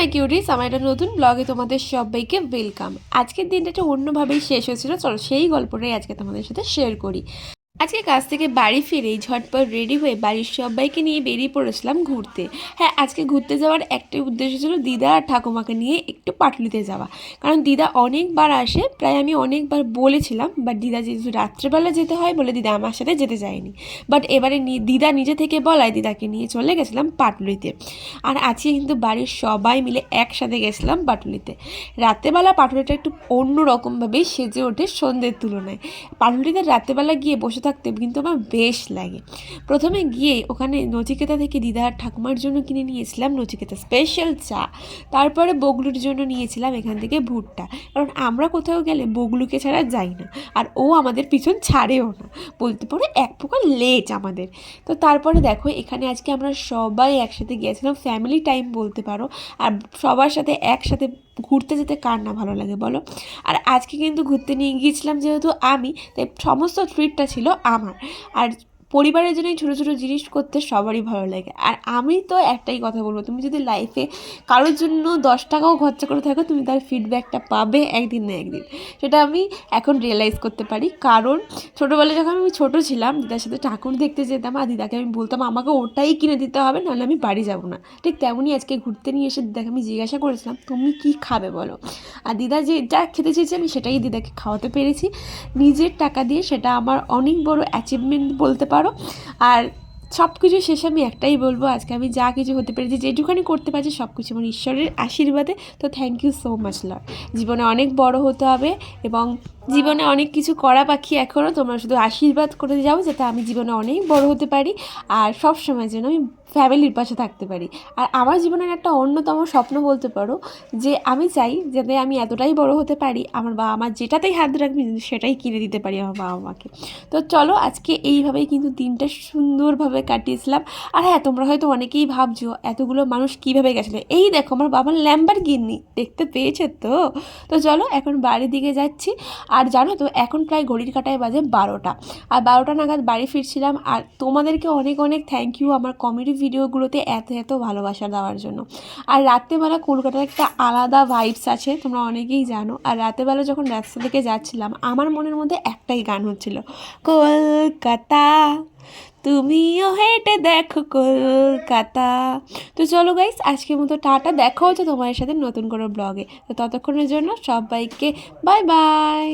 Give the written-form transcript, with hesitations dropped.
মাই cruris, আমার একটা নতুন ব্লগে তোমাদের সবাইকে ওয়েলকাম। আজকের দিনটা একটু অন্যভাবেই শেষ হয়েছিল। চলো সেই গল্পটাই আজকে তোমাদের সাথে শেয়ার করি। আজকে কাজ থেকে বাড়ি ফিরেই ঝটপট রেডি হয়ে বাড়ির সবাইকে নিয়ে বেরিয়ে পড়েছিলাম ঘুরতে। হ্যাঁ, আজকে ঘুরতে যাওয়ার একটাই উদ্দেশ্য ছিল দিদা আর ঠাকুমাকে নিয়ে একটু পাটুলিতে যাওয়া। কারণ দিদা অনেকবার আসে, প্রায় আমি অনেকবার বলেছিলাম, বাট দিদা যেহেতু রাত্রেবেলা যেতে হয় বলে দিদা আমার সাথে যেতে চায়নি। বাট এবারে দিদা নিজে থেকে বলায় দিদাকে নিয়ে চলে গেছিলাম পাটুলিতে। আর আজকে কিন্তু বাড়ির সবাই মিলে একসাথে গেছিলাম পাটুলিতে। রাত্রেবেলা পাটুলিটা একটু অন্য রকমভাবেই সেজে ওঠে সন্ধ্যের তুলনায়। পাটুলিতে রাত্রেবেলা গিয়ে বসে থাকতে কিন্তু আমার বেশ লাগে। প্রথমে গিয়ে ওখানে নচিকেতা থেকে দিদা আর ঠাকুমার জন্য কিনে নিয়েছিলাম নচিকেতা স্পেশাল চা। তারপরে বগলুর জন্য নিয়েছিলাম এখান থেকে ভুট্টা, কারণ আমরা কোথাও গেলে বগলুকে ছাড়া যাই না, আর ও আমাদের পিছন ছাড়েও না, বলতে পারো এক প্রকার লেট আমাদের। তো তারপরে দেখো এখানে আজকে আমরা সবাই একসাথে গিয়েছিলাম, ফ্যামিলি টাইম বলতে পারো। আর সবার সাথে একসাথে ঘুরতে যেতে কার না ভালো লাগে বলো। আর আজকে কিন্তু ঘুরতে নিয়ে গিয়েছিলাম যেহেতু আমি, তাই সমস্ত ট্রিটটা ছিল আমার। আর পরিবারের জন্য ছোটো ছোটো জিনিস করতে সবারই ভালো লাগে। আর আমি তো একটাই কথা বলবো, তুমি যদি লাইফে কারোর জন্য 10 টাকাও খরচা করে থাকো, তুমি তার ফিডব্যাকটা পাবে একদিন না একদিন। সেটা আমি এখন রিয়েলাইজ করতে পারি। কারণ ছোটোবেলায় যখন আমি ছোটো ছিলাম, দিদার সাথে ঠাকুর দেখতে যেতাম, আর দিদাকে আমি বলতাম আমাকে ওটাই কিনে দিতে হবে, নাহলে আমি বাড়ি যাবো না। ঠিক তেমনই আজকে ঘুরতে নিয়ে এসে দিদাকে আমি জিজ্ঞাসা করেছিলাম তুমি কী খাবে বলো। আর দিদা যেটা খেতে চেয়েছে আমি সেটাই দিদাকে খাওয়াতে পেরেছি নিজের টাকা দিয়ে। সেটা আমার অনেক বড় অ্যাচিভমেন্ট বলতে পারো। আর সব কিছু শেষে আমি একটাই বলবো, আজকে আমি যা কিছু হতে পেরেছি, যেটুখানি করতে পারছি সব কিছু আমার ঈশ্বরের আশীর্বাদে। তো thank you so much lord. জীবনে অনেক বড় হতে হবে এবং জীবনে অনেক কিছু করা বাকি এখনও। তোমরা শুধু আশীর্বাদ করে যাও যাতে আমি জীবনে অনেক বড় হতে পারি, আর সব সময় যেন আমি ফ্যামিলির পাশে থাকতে পারি। আর আমার জীবনের একটা অন্যতম স্বপ্ন বলতে পারো যে আমি চাই যাতে আমি এতটাই বড় হতে পারি, আমার বাবা আমার যেটাতেই হাত রাখবি সেটাই কিনে দিতে পারি আমার বাবা মাকে। তো চলো আজকে এইভাবেই কিন্তু দিনটা সুন্দরভাবে কাটিয়েছিলাম। আর হ্যাঁ, তোমরা হয়তো অনেকেই ভাবছো এতগুলো মানুষ কীভাবে গেছিলো। এই দেখো আমার বাবার ল্যাম্বরগিনি দেখতে পেয়েছে তো। তো চলো এখন বাড়ির দিকে যাচ্ছি। আর জানো তো এখন প্রায় ঘড়ির কাঁটায় বাজে 12টা, আর 12টা নাগাদ বাড়ি ফিরছিলাম। আর তোমাদেরকে অনেক অনেক থ্যাংক ইউ আমার কমেডি ভিডিওগুলোতে এত এত ভালোবাসা দেওয়ার জন্য। আর রাত্রেবেলা কলকাতার একটা আলাদা ভাইবস আছে, তোমরা অনেকেই জানো। আর রাতেরবেলা যখন রাস্তা থেকে যাচ্ছিলাম আমার মনের মধ্যে একটাই গান হচ্ছিল, কলকাতা তুমিও হেঁটে দেখো কলকাতা। তো চলো গাইস, আজকের মতো টাটা, দেখা হচ্ছে তোমার সাথে নতুন কোনো ব্লগে। তো ততক্ষণের জন্য সবাইকে বাই বাই।